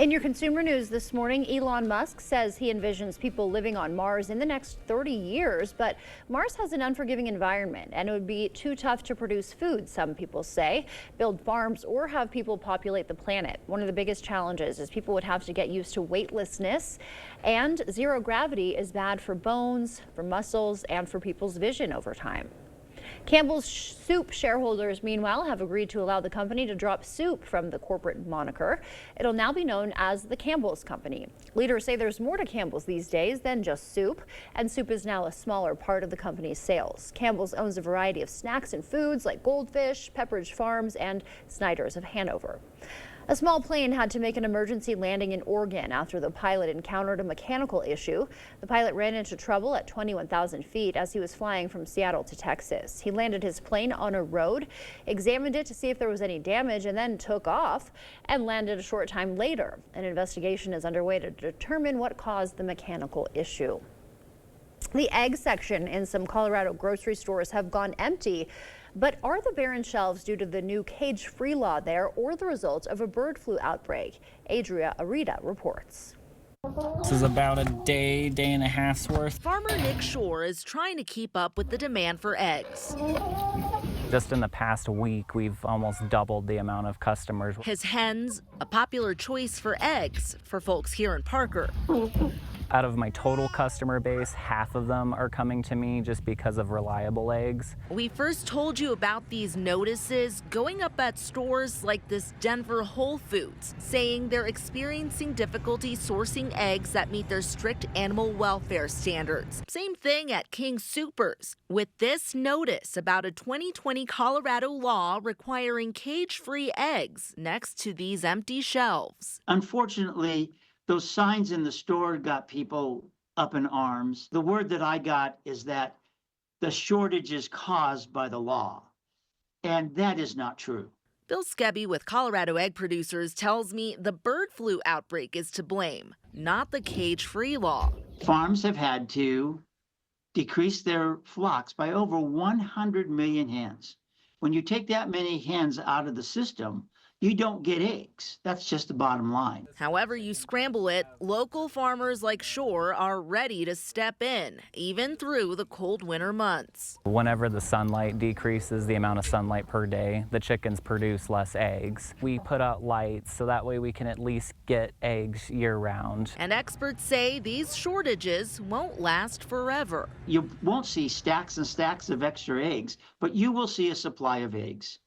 In your consumer news this morning, Elon Musk says he envisions people living on Mars in the next 30 years, but Mars has an unforgiving environment and it would be too tough to produce food, some people say, build farms or have people populate the planet. One of the biggest challenges is people would have to get used to weightlessness, and zero gravity is bad for bones, for muscles, and for people's vision over time. Campbell's Soup shareholders, meanwhile, have agreed to allow the company to drop soup from the corporate moniker. It'll now be known as the Campbell's Company. Leaders say there's more to Campbell's these days than just soup, and soup is now a smaller part of the company's sales. Campbell's owns a variety of snacks and foods like Goldfish, Pepperidge Farms, and Snyder's of Hanover. A small plane had to make an emergency landing in Oregon after the pilot encountered a mechanical issue. The pilot ran into trouble at 21,000 feet as he was flying from Seattle to Texas. He landed his plane on a road, examined it to see if there was any damage, and then took off and landed a short time later. An investigation is underway to determine what caused the mechanical issue. The egg section in some Colorado grocery stores have gone empty. But are the barren shelves due to the new cage-free law there or the result of a bird flu outbreak? Adria Arita reports. This is about a day and a half's worth. Farmer Nick Shore is trying to keep up with the demand for eggs. Just in the past week, we've almost doubled the amount of customers. His hens, a popular choice for eggs for folks here in Parker. Out of my total customer base, half of them are coming to me just because of reliable eggs. We first told you about these notices going up at stores like this Denver Whole Foods, saying they're experiencing difficulty sourcing eggs that meet their strict animal welfare standards. Same thing at King Soopers, with this notice about a 2020 Colorado law requiring cage-free eggs next to these empty shelves. Unfortunately, those signs in the store got people up in arms. The word that I got is that the shortage is caused by the law, and that is not true. Bill Skebby with Colorado Egg Producers tells me the bird flu outbreak is to blame, not the cage-free law. Farms have had to decrease their flocks by over 100 million hens. When you take that many hens out of the system, you don't get eggs. That's just the bottom line. However you scramble it, local farmers like Shore are ready to step in, even through the cold winter months. Whenever the sunlight decreases, the amount of sunlight per day, the chickens produce less eggs. We put out lights so that way we can at least get eggs year-round. And experts say these shortages won't last forever. You won't see stacks and stacks of extra eggs, but you will see a supply of eggs.